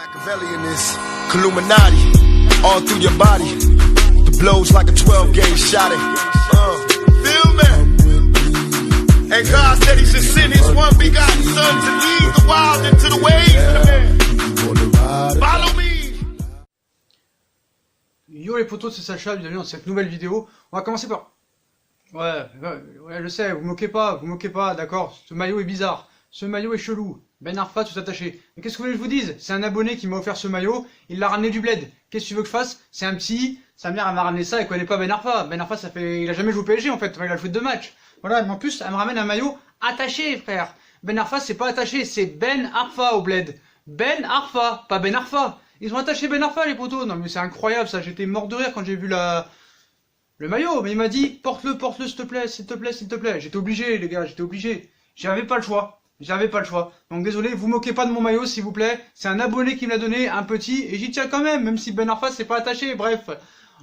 Machiavelli in this Illuminati, all through your body. The blows like a 12-gauge shot. Feel me? And God said He should send His one begotten Son to lead the wild into the ways. Follow me. Yo les potos, c'est Sacha, bienvenue dans cette nouvelle vidéo. On va commencer par... Ouais, je sais, vous moquez pas, d'accord. Ce maillot est bizarre, ce maillot est chelou. Ben Arfa tout attaché. Mais qu'est-ce que vous voulez que je vous dise? C'est un abonné qui m'a offert ce maillot, il l'a ramené du bled. Qu'est-ce que tu veux que je fasse? C'est un psy, sa mère elle m'a ramené ça, elle connaît pas Ben Arfa. Ben Arfa il a jamais joué au PSG en fait, il a joué 2 matchs. Voilà, mais en plus elle me ramène un maillot attaché frère. Ben Arfa c'est pas attaché, c'est Ben Arfa au bled. Ben Arfa, pas Ben Arfa. Ils ont attaché Ben Arfa les potos. Non mais c'est incroyable ça, j'étais mort de rire quand j'ai vu le maillot. Mais il m'a dit porte-le s'il te plaît, s'il te plaît. J'étais obligé les gars, j'étais obligé. J'avais pas le choix. Donc désolé, vous moquez pas de mon maillot s'il vous plaît. C'est un abonné qui me l'a donné, un petit, et j'y tiens quand même si Ben Arfa c'est pas attaché. Bref,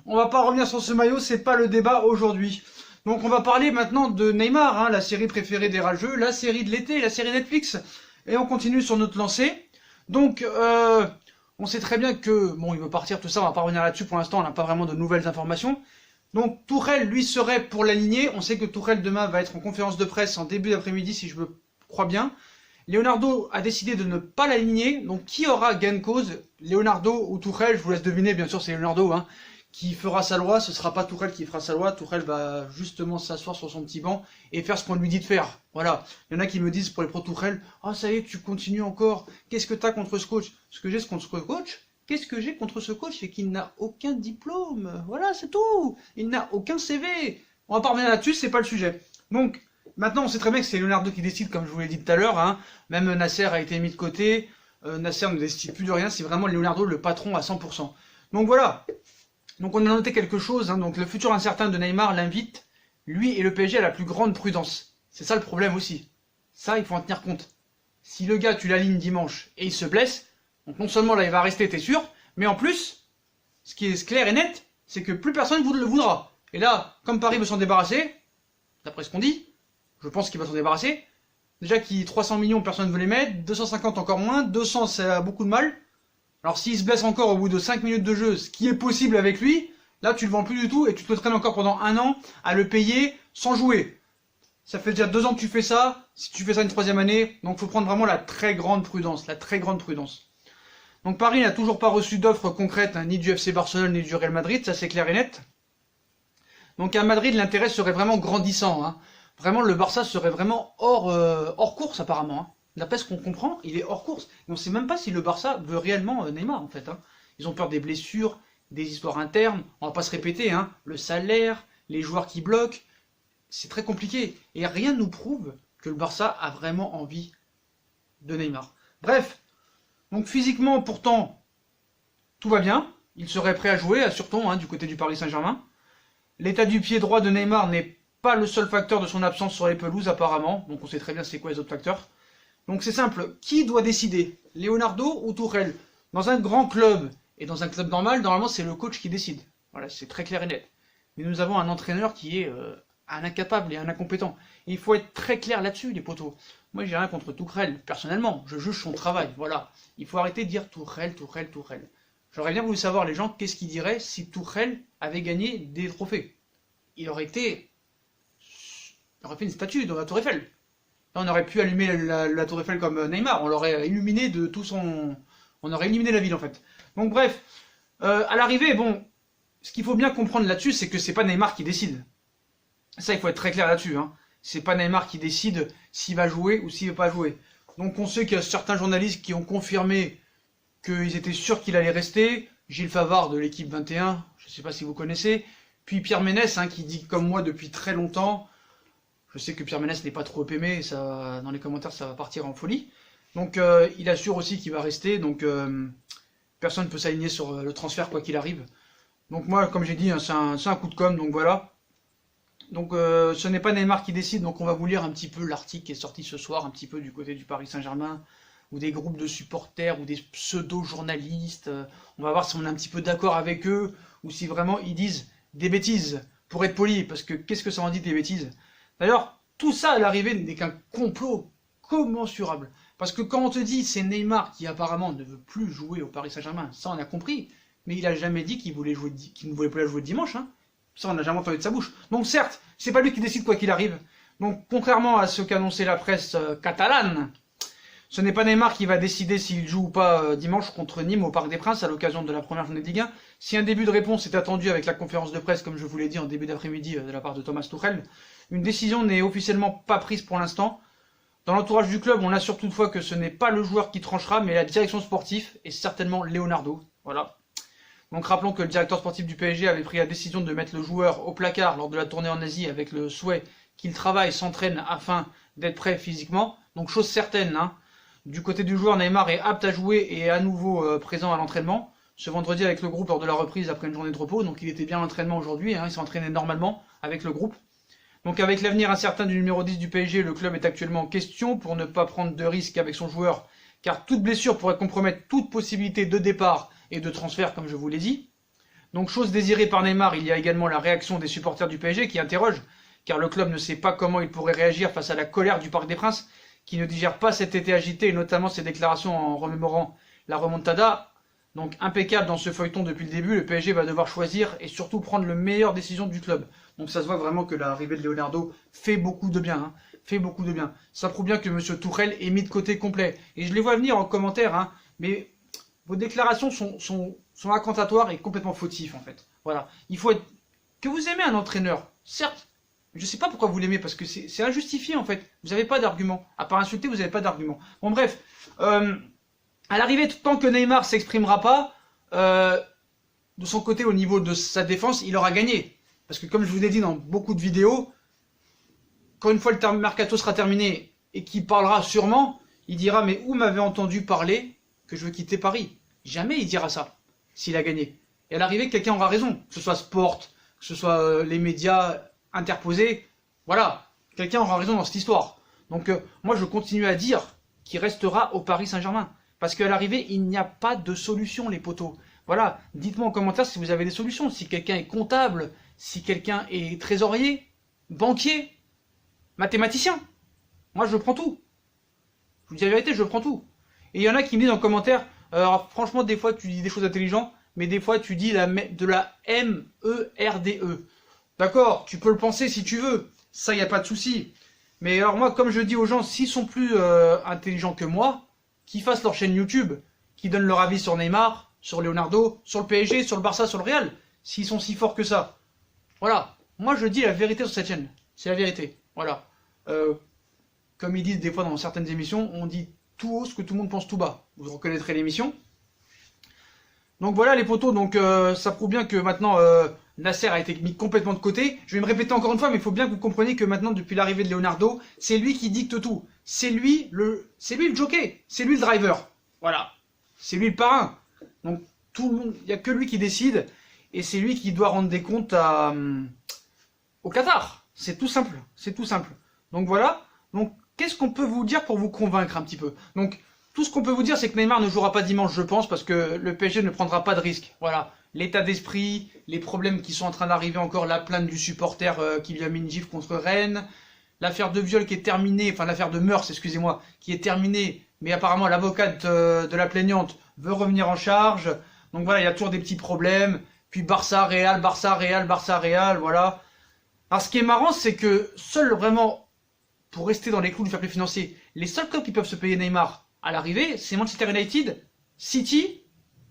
on va pas revenir sur ce maillot, c'est pas le débat aujourd'hui. Donc on va parler maintenant de Neymar, hein, la série préférée des rageux, la série de l'été, la série Netflix. Et on continue sur notre lancée. Donc on sait très bien que, bon, il veut partir, tout ça, on va pas revenir là-dessus pour l'instant, on n'a pas vraiment de nouvelles informations. Donc Tourelle, lui, serait pour l'aligner. On sait que Tourelle demain va être en conférence de presse en début d'après-midi, si je me crois bien. Leonardo a décidé de ne pas l'aligner, donc qui aura gain de cause? Leonardo ou Tourelle? Je vous laisse deviner, bien sûr c'est Leonardo, hein, qui fera sa loi. Ce sera pas Tourelle qui fera sa loi. Tourelle va justement s'asseoir sur son petit banc et faire ce qu'on lui dit de faire. Voilà. Il y en a qui me disent pour les pro Tourelle, oh ça y est, tu continues encore, qu'est-ce que t'as contre ce coach? Ce que j'ai contre ce coach, qu'est-ce que j'ai contre ce coach? C'est qu'il n'a aucun diplôme. Voilà, c'est tout. Il n'a aucun CV. On va pas revenir là-dessus, c'est pas le sujet. Donc, maintenant on sait très bien que c'est Leonardo qui décide, comme je vous l'ai dit tout à l'heure. Hein. Même Nasser a été mis de côté. Nasser ne décide plus de rien, c'est vraiment Leonardo le patron à 100%. Donc voilà. Donc on a noté quelque chose. Hein. Donc le futur incertain de Neymar l'invite, lui et le PSG, à la plus grande prudence. C'est ça le problème aussi. Ça, il faut en tenir compte. Si le gars, tu l'alignes dimanche et il se blesse, donc non seulement là il va rester, t'es sûr, mais en plus, ce qui est clair et net, c'est que plus personne ne le voudra. Et là, comme Paris veut s'en débarrasser, d'après ce qu'on dit, je pense qu'il va s'en débarrasser. Déjà qu'il 300 millions, personne ne veut les mettre, 250 encore moins, 200 ça a beaucoup de mal. Alors s'il se blesse encore au bout de 5 minutes de jeu, ce qui est possible avec lui, là tu le vends plus du tout et tu te le traînes encore pendant 1 an à le payer sans jouer. Ça fait déjà 2 ans que tu fais ça, si tu fais ça une 3e année, donc faut prendre vraiment la très grande prudence, Donc Paris n'a toujours pas reçu d'offre concrète, hein, ni du FC Barcelone ni du Real Madrid, ça c'est clair et net. Donc à Madrid l'intérêt serait vraiment grandissant, hein. Vraiment le Barça serait vraiment hors course apparemment, hein. D'après ce qu'on comprend, il est hors course. Et on ne sait même pas si le Barça veut réellement Neymar en fait, hein. Ils ont peur des blessures, des histoires internes, on va pas se répéter, hein. Le salaire, les joueurs qui bloquent, c'est très compliqué. Et rien ne nous prouve que le Barça a vraiment envie de Neymar. Bref, donc physiquement pourtant, tout va bien. Il serait prêt à jouer, assure-t-on, hein, du côté du Paris Saint-Germain. L'état du pied droit de Neymar n'est pas le seul facteur de son absence sur les pelouses apparemment, donc on sait très bien c'est quoi les autres facteurs. Donc c'est simple, qui doit décider? Leonardo ou Tourelle? Dans un grand club et dans un club normal, normalement c'est le coach qui décide. Voilà, c'est très clair et net. Mais nous avons un entraîneur qui est un incapable et un incompétent. Et il faut être très clair là-dessus les potos. Moi j'ai rien contre Tourelle, personnellement, je juge son travail, voilà. Il faut arrêter de dire Tourelle. J'aurais bien voulu savoir les gens qu'est-ce qu'ils diraient si Tourelle avait gagné des trophées. Il aurait fait une statue dans la Tour Eiffel. Là, on aurait pu allumer la Tour Eiffel comme Neymar, on l'aurait illuminé de tout son... On aurait illuminé la ville en fait. Donc bref, à l'arrivée, bon, ce qu'il faut bien comprendre là-dessus, c'est que c'est pas Neymar qui décide. Ça, il faut être très clair là-dessus, hein. C'est pas Neymar qui décide s'il va jouer ou s'il va pas jouer. Donc on sait qu'il y a certains journalistes qui ont confirmé qu'ils étaient sûrs qu'il allait rester. Gilles Favard de l'équipe 21, je ne sais pas si vous connaissez. Puis Pierre Ménès, hein, qui dit comme moi depuis très longtemps. Je sais que Pierre Ménès n'est pas trop aimé, ça, dans les commentaires ça va partir en folie. Donc il assure aussi qu'il va rester, donc personne ne peut s'aligner sur le transfert quoi qu'il arrive. Donc moi, comme j'ai dit, hein, c'est un coup de com', donc voilà. Donc ce n'est pas Neymar qui décide, donc on va vous lire un petit peu l'article qui est sorti ce soir, un petit peu du côté du Paris Saint-Germain, ou des groupes de supporters, ou des pseudo-journalistes. On va voir si on est un petit peu d'accord avec eux, ou si vraiment ils disent des bêtises, pour être poli, parce que qu'est-ce que ça en dit des bêtises? D'ailleurs, tout ça à l'arrivée n'est qu'un complot commensurable. Parce que quand on te dit c'est Neymar qui apparemment ne veut plus jouer au Paris Saint-Germain, ça on a compris, mais il a jamais dit qu'il voulait jouer, qu'il ne voulait pas jouer dimanche, hein. Ça on n'a jamais entendu de sa bouche. Donc certes, c'est pas lui qui décide quoi qu'il arrive. Donc contrairement à ce qu'annonçait la presse catalane, ce n'est pas Neymar qui va décider s'il joue ou pas dimanche contre Nîmes au Parc des Princes à l'occasion de la première journée de Ligue 1. Si un début de réponse est attendu avec la conférence de presse, comme je vous l'ai dit en début d'après-midi de la part de Thomas Tuchel, une décision n'est officiellement pas prise pour l'instant. Dans l'entourage du club, on assure toutefois que ce n'est pas le joueur qui tranchera, mais la direction sportive et certainement Leonardo. Voilà. Donc rappelons que le directeur sportif du PSG avait pris la décision de mettre le joueur au placard lors de la tournée en Asie avec le souhait qu'il travaille, s'entraîne afin d'être prêt physiquement. Donc chose certaine, hein. Du côté du joueur, Neymar est apte à jouer et est à nouveau présent à l'entraînement. Ce vendredi avec le groupe lors de la reprise après une journée de repos. Donc il était bien à l'entraînement aujourd'hui, hein, il s'est entraîné normalement avec le groupe. Donc avec l'avenir incertain du numéro 10 du PSG, le club est actuellement en question pour ne pas prendre de risques avec son joueur, car toute blessure pourrait compromettre toute possibilité de départ et de transfert, comme je vous l'ai dit. Donc chose désirée par Neymar, il y a également la réaction des supporters du PSG qui interrogent, car le club ne sait pas comment il pourrait réagir face à la colère du Parc des Princes, qui ne digère pas cet été agité, et notamment ses déclarations en remémorant la remontada. Donc impeccable dans ce feuilleton depuis le début, le PSG va devoir choisir et surtout prendre la meilleure décision du club. Donc ça se voit vraiment que l'arrivée de Leonardo fait beaucoup de bien, hein, fait beaucoup de bien. Ça prouve bien que M. Tuchel est mis de côté complet. Et je les vois venir en commentaire, hein, mais vos déclarations sont incantatoires et complètement fautifs en fait. Voilà, il faut être... Que vous aimez un entraîneur, certes, je sais pas pourquoi vous l'aimez, parce que c'est injustifié en fait. Vous n'avez pas d'argument. À part insulter, vous n'avez pas d'argument. Bon bref, à l'arrivée, tant que Neymar s'exprimera pas, de son côté au niveau de sa défense, il aura gagné. Parce que comme je vous l'ai dit dans beaucoup de vidéos, quand une fois le mercato sera terminé et qu'il parlera sûrement, il dira mais où m'avez entendu parler que je veux quitter Paris? Jamais il dira ça, s'il a gagné. Et à l'arrivée, quelqu'un aura raison, que ce soit Sport, que ce soit les médias interposés, voilà, quelqu'un aura raison dans cette histoire. Donc moi je continue à dire qu'il restera au Paris Saint-Germain. Parce qu'à l'arrivée, il n'y a pas de solution, les potos. Voilà, dites-moi en commentaire si vous avez des solutions. Si quelqu'un est comptable, si quelqu'un est trésorier, banquier, mathématicien. Moi, je prends tout. Je vous dis la vérité, je prends tout. Et il y en a qui me disent en commentaire, alors franchement, des fois, tu dis des choses intelligentes, mais des fois, tu dis de la M-E-R-D-E. D'accord, tu peux le penser si tu veux. Ça, il n'y a pas de souci. Mais alors moi, comme je dis aux gens, s'ils sont plus intelligents que moi, qu'ils fassent leur chaîne YouTube, qui donnent leur avis sur Neymar, sur Leonardo, sur le PSG, sur le Barça, sur le Real, s'ils sont si forts que ça. Voilà, moi je dis la vérité sur cette chaîne, c'est la vérité, voilà. Comme ils disent des fois dans certaines émissions, on dit tout haut ce que tout le monde pense tout bas. Vous reconnaîtrez l'émission. Donc voilà les potos, donc ça prouve bien que maintenant Nasser a été mis complètement de côté. Je vais me répéter encore une fois, mais il faut bien que vous compreniez que maintenant, depuis l'arrivée de Leonardo, c'est lui qui dicte tout. C'est lui le jockey, c'est lui le driver. Voilà, c'est lui le parrain. Donc tout le monde, il n'y a que lui qui décide, et c'est lui qui doit rendre des comptes au Qatar. C'est tout simple, c'est tout simple. Donc voilà. Donc qu'est-ce qu'on peut vous dire pour vous convaincre un petit peu? Donc tout ce qu'on peut vous dire, c'est que Neymar ne jouera pas dimanche, je pense, parce que le PSG ne prendra pas de risque. Voilà. L'état d'esprit, les problèmes qui sont en train d'arriver encore, la plainte du supporter qui lui a mis une gifle contre Rennes, l'affaire de viol qui est terminée, enfin l'affaire de mœurs, excusez-moi, qui est terminée, mais apparemment l'avocate de la plaignante veut revenir en charge. Donc voilà, il y a toujours des petits problèmes. Puis Barça, Real, Barça, Real, Barça, Real, voilà. Alors ce qui est marrant, c'est que seul vraiment, pour rester dans les clous du fair play financier, les seuls clubs qui peuvent se payer Neymar à l'arrivée, c'est Manchester United, City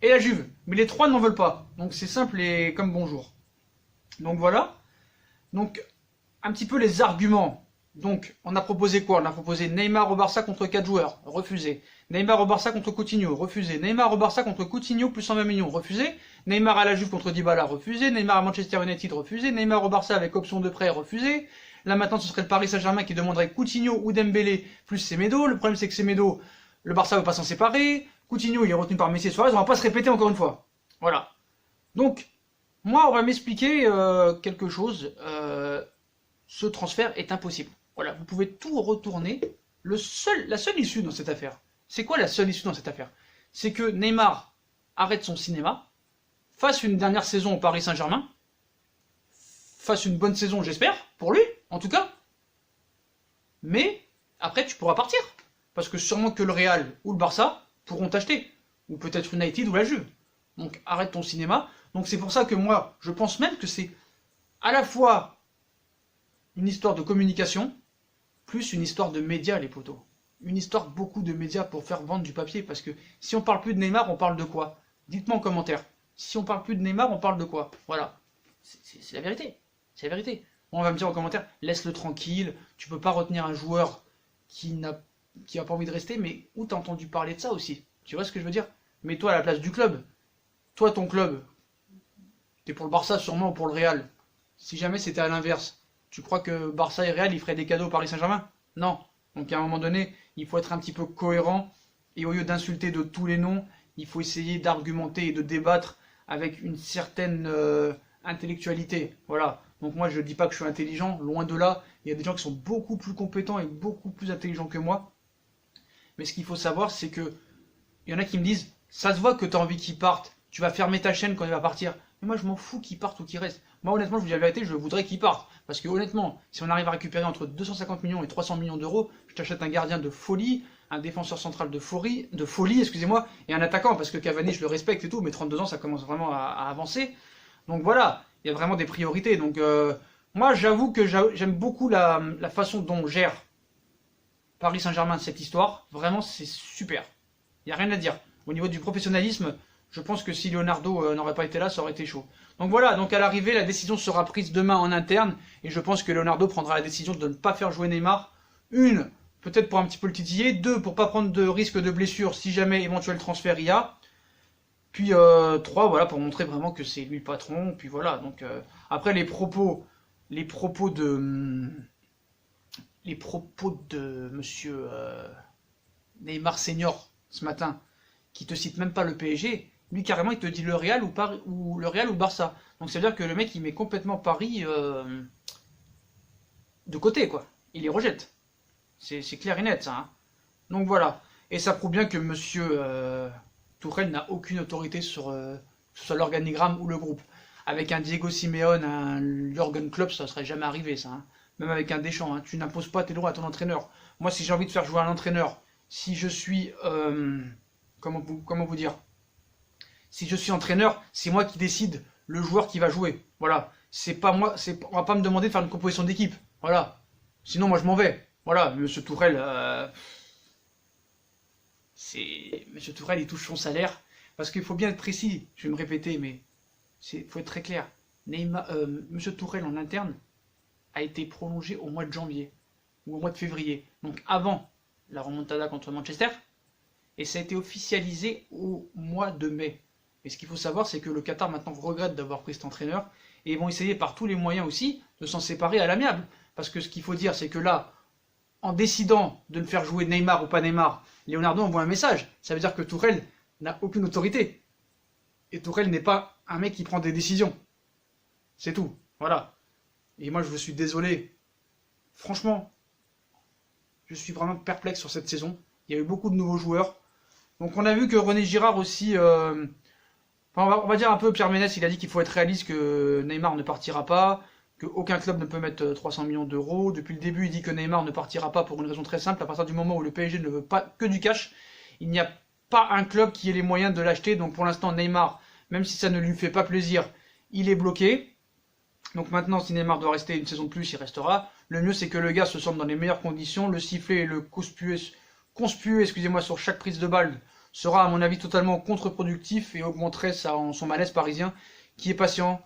et la Juve. Mais les trois n'en veulent pas. Donc c'est simple et comme bonjour. Donc voilà. Donc un petit peu les arguments. Donc on a proposé quoi? On a proposé Neymar au Barça contre 4 joueurs, refusé. Neymar au Barça contre Coutinho, refusé. Neymar au Barça contre Coutinho plus 120 millions, refusé. Neymar à la Juve contre Dybala, refusé. Neymar à Manchester United, refusé. Neymar au Barça avec option de prêt, refusé. Là maintenant ce serait le Paris Saint-Germain qui demanderait Coutinho ou Dembélé plus Semedo. Le problème c'est que Semedo, le Barça ne veut pas s'en séparer. Coutinho il est retenu par Messi et Suarez, on va pas se répéter encore une fois. Voilà. Donc, moi on va m'expliquer quelque chose. Ce transfert est impossible. Voilà, vous pouvez tout retourner. La seule issue dans cette affaire, c'est quoi la seule issue dans cette affaire? C'est que Neymar arrête son cinéma, fasse une dernière saison au Paris Saint-Germain, fasse une bonne saison, j'espère, pour lui, en tout cas. Mais, après, tu pourras partir. parce que sûrement que le Real ou le Barça pourront t'acheter, ou peut-être United ou la Juve. Donc arrête ton cinéma. Donc c'est pour ça que moi, je pense même que c'est à la fois une histoire de communication, plus une histoire de médias, les potos. Une histoire beaucoup de médias pour faire vendre du papier, parce que si on parle plus de Neymar, on parle de quoi? Dites-moi en commentaire. Si on parle plus de Neymar, on parle de quoi? Voilà. C'est la vérité. C'est la vérité. On va me dire en commentaire, laisse-le tranquille, tu peux pas retenir un joueur qui a pas envie de rester, mais où t'as entendu parler de ça aussi? Tu vois ce que je veux dire? Mets-toi à la place du club. Toi, ton club, t'es pour le Barça sûrement ou pour le Real. Si jamais c'était à l'inverse, tu crois que Barça et Real, ils feraient des cadeaux au Paris Saint-Germain? Non. Donc à un moment donné, il faut être un petit peu cohérent, et au lieu d'insulter de tous les noms, il faut essayer d'argumenter et de débattre avec une certaine intellectualité. Voilà. Donc moi, je ne dis pas que je suis intelligent, loin de là. Il y a des gens qui sont beaucoup plus compétents et beaucoup plus intelligents que moi. Mais ce qu'il faut savoir, c'est que il y en a qui me disent, ça se voit que tu as envie qu'il parte, tu vas fermer ta chaîne quand il va partir. Mais moi, je m'en fous qu'il parte ou qu'il reste. Moi, honnêtement, je vous dis la vérité, je voudrais qu'il parte. Parce que honnêtement, si on arrive à récupérer entre 250 millions et 300 millions d'euros, je t'achète un gardien de folie, un défenseur central de folie, excusez-moi, et un attaquant, parce que Cavani, je le respecte et tout, mais 32 ans, ça commence vraiment à avancer. Donc voilà, il y a vraiment des priorités. Donc moi, j'avoue que j'aime beaucoup la façon dont gère Paris Saint-Germain cette histoire. Vraiment, c'est super. Il n'y a rien à dire. Au niveau du professionnalisme, je pense que si Leonardo n'aurait pas été là, ça aurait été chaud. Donc voilà, donc à l'arrivée, la décision sera prise demain en interne, et je pense que Leonardo prendra la décision de ne pas faire jouer Neymar. Une, peut-être pour un petit peu le titiller. Deux, pour pas prendre de risque de blessure si jamais éventuel transfert il y a. Puis trois, voilà, pour montrer vraiment que c'est lui le patron. Puis voilà, donc après les propos de Monsieur Neymar Senior ce matin, qui te cite même pas le PSG. Lui carrément il te dit le Real ou le Barça. Donc ça veut dire que le mec il met complètement Paris de côté quoi. Il les rejette. C'est clair et net ça. Hein. Donc voilà. Et ça prouve bien que Monsieur Tourelle n'a aucune autorité sur que ce soit l'organigramme ou le groupe. Avec un Diego Simeone, un Jürgen Klopp, ça serait jamais arrivé ça. Hein. Même avec un Deschamps, hein. Tu n'imposes pas tes droits à ton entraîneur. Moi si j'ai envie de faire jouer un entraîneur, si je suis comment vous dire, si je suis entraîneur, c'est moi qui décide le joueur qui va jouer. Voilà, c'est pas moi, on va pas me demander de faire une composition d'équipe. Voilà, sinon moi je m'en vais. Voilà, Monsieur Tourelle, Monsieur Tourelle, il touche son salaire parce qu'il faut bien être précis. Je vais me répéter, mais faut être très clair. Monsieur Tourelle en interne a été prolongé au mois de janvier ou au mois de février, donc avant la remontada contre Manchester, et ça a été officialisé au mois de mai. Et ce qu'il faut savoir, c'est que le Qatar maintenant regrette d'avoir pris cet entraîneur, et ils vont essayer par tous les moyens aussi de s'en séparer à l'amiable. Parce que ce qu'il faut dire, c'est que là, en décidant de ne faire jouer Neymar ou pas Neymar, Leonardo envoie un message. Ça veut dire que Tourelle n'a aucune autorité. Et Tourelle n'est pas un mec qui prend des décisions. C'est tout. Voilà. Et moi, je suis désolé. Franchement, je suis vraiment perplexe sur cette saison. Il y a eu beaucoup de nouveaux joueurs. Donc on a vu que René Girard aussi... on va dire un peu Pierre Ménès, il a dit qu'il faut être réaliste, que Neymar ne partira pas, qu'aucun club ne peut mettre 300 millions d'euros. Depuis le début, il dit que Neymar ne partira pas pour une raison très simple. À partir du moment où le PSG ne veut pas que du cash, il n'y a pas un club qui ait les moyens de l'acheter. Donc pour l'instant, Neymar, même si ça ne lui fait pas plaisir, il est bloqué. Donc maintenant, si Neymar doit rester une saison de plus, il restera. Le mieux, c'est que le gars se sente dans les meilleures conditions. Le sifflet et le conspuer, excusez-moi, sur chaque prise de balle sera, à mon avis, totalement contre-productif et augmenterait son malaise parisien, qui est patient.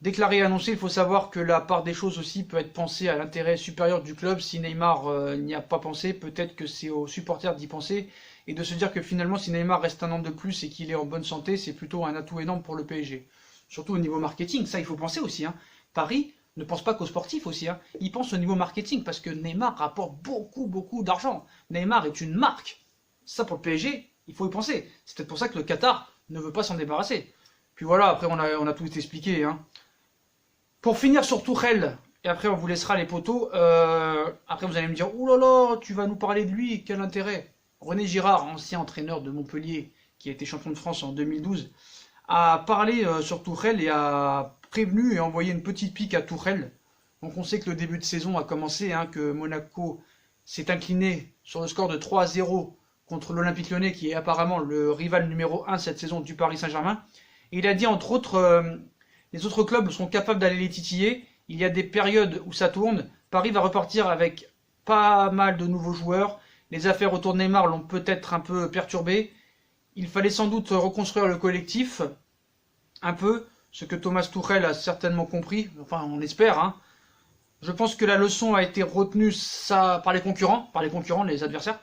Déclaré et annoncé, il faut savoir que la part des choses aussi peut être pensée à l'intérêt supérieur du club. Si Neymar n'y a pas pensé, peut-être que c'est aux supporters d'y penser et de se dire que finalement, si Neymar reste un an de plus et qu'il est en bonne santé, c'est plutôt un atout énorme pour le PSG. Surtout au niveau marketing, ça il faut penser aussi. Hein. Paris ne pense pas qu'aux sportifs aussi, hein. Il pense au niveau marketing parce que Neymar rapporte beaucoup d'argent. Neymar est une marque. Ça pour le PSG, il faut y penser. C'est peut-être pour ça que le Qatar ne veut pas s'en débarrasser. Puis voilà, après on a tout expliqué. Hein. Pour finir sur Tourelle, et après on vous laissera les poteaux, après vous allez me dire, ouh là là, tu vas nous parler de lui, quel intérêt. René Girard, ancien entraîneur de Montpellier, qui a été champion de France en 2012, a parlé sur Tourelle et a prévenu et envoyé une petite pique à Tourelle. Donc on sait que le début de saison a commencé, hein, que Monaco s'est incliné sur le score de 3-0 contre l'Olympique Lyonnais, qui est apparemment le rival numéro 1 cette saison du Paris Saint-Germain. Et il a dit entre autres, les autres clubs sont capables d'aller les titiller. Il y a des périodes où ça tourne. Paris va repartir avec pas mal de nouveaux joueurs. Les affaires autour de Neymar l'ont peut-être un peu perturbé. Il fallait sans doute reconstruire le collectif, un peu, ce que Thomas Tuchel a certainement compris, enfin on espère. Hein. Je pense que la leçon a été retenue ça, par les concurrents, les adversaires.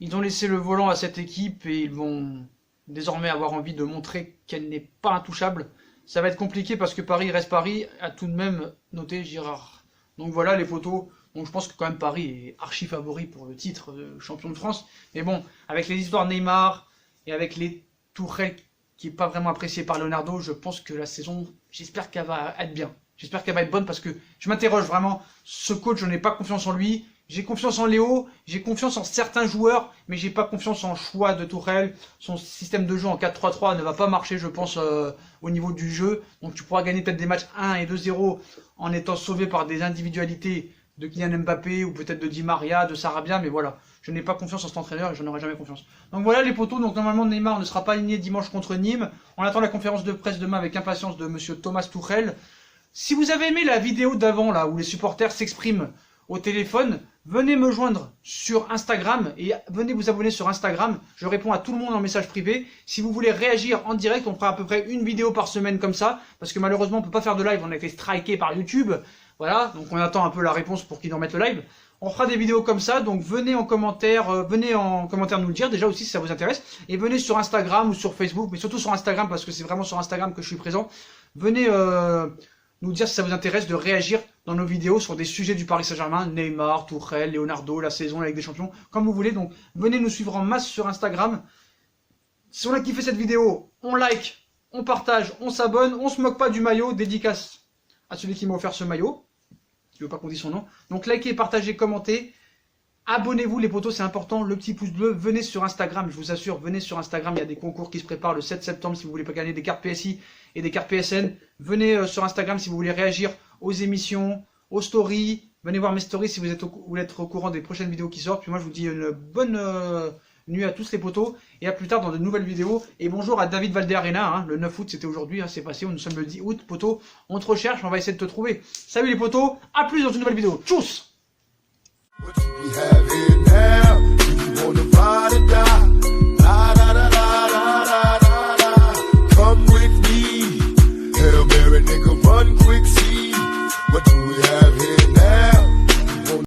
Ils ont laissé le volant à cette équipe et ils vont désormais avoir envie de montrer qu'elle n'est pas intouchable. Ça va être compliqué parce que Paris reste Paris, a tout de même noté Girard. Donc voilà les potos. Donc je pense que quand même Paris est archi favori pour le titre de champion de France. Mais bon, avec les histoires Neymar et avec les Tuchel qui n'est pas vraiment apprécié par Leonardo, je pense que la saison, j'espère qu'elle va être bien. J'espère qu'elle va être bonne parce que je m'interroge vraiment. Ce coach, je n'ai pas confiance en lui. J'ai confiance en Léo, j'ai confiance en certains joueurs, mais j'ai pas confiance en le choix de Tuchel. Son système de jeu en 4-3-3 ne va pas marcher, je pense, au niveau du jeu. Donc tu pourras gagner peut-être des matchs 1 et 2-0 en étant sauvé par des individualités de Kylian Mbappé ou peut-être de Di Maria, de Sarabia, mais voilà. Je n'ai pas confiance en cet entraîneur et je n'aurai jamais confiance. Donc voilà les potos, donc normalement Neymar ne sera pas aligné dimanche contre Nîmes. On attend la conférence de presse demain avec impatience de monsieur Thomas Tuchel. Si vous avez aimé la vidéo d'avant là où les supporters s'expriment au téléphone, venez me joindre sur Instagram et venez vous abonner sur Instagram. Je réponds à tout le monde en message privé. Si vous voulez réagir en direct, on fera à peu près une vidéo par semaine comme ça, parce que malheureusement on peut pas faire de live, on a été striké par YouTube. Voilà, donc on attend un peu la réponse pour qu'ils en mettent le live. On fera des vidéos comme ça, donc venez en commentaire nous le dire déjà aussi si ça vous intéresse. Et venez sur Instagram ou sur Facebook, mais surtout sur Instagram parce que c'est vraiment sur Instagram que je suis présent. Venez nous dire si ça vous intéresse de réagir dans nos vidéos sur des sujets du Paris Saint-Germain, Neymar, Tuchel, Leonardo, la saison, la Ligue des Champions, comme vous voulez. Donc venez nous suivre en masse sur Instagram. Si on a kiffé cette vidéo, on like, on partage, on s'abonne, on se moque pas du maillot, dédicace à celui qui m'a offert ce maillot. Je ne veux pas qu'on dise son nom. Donc likez, partagez, commentez. Abonnez-vous les potos, c'est important. Le petit pouce bleu. Venez sur Instagram, je vous assure. Venez sur Instagram, il y a des concours qui se préparent le 7 septembre si vous voulez pas gagner des cartes PSI et des cartes PSN. Venez sur Instagram si vous voulez réagir aux émissions, aux stories. Venez voir mes stories si vous voulez être au courant des prochaines vidéos qui sortent. Puis moi je vous dis une bonne nuit à tous les potos. Et à plus tard dans de nouvelles vidéos. Et bonjour à David Valdearena. Hein. Le 9 août c'était aujourd'hui, hein, c'est passé. Nous sommes le 10 août, potos. On te recherche, on va essayer de te trouver. Salut les potos, à plus dans une nouvelle vidéo. Tchuss! What you be having?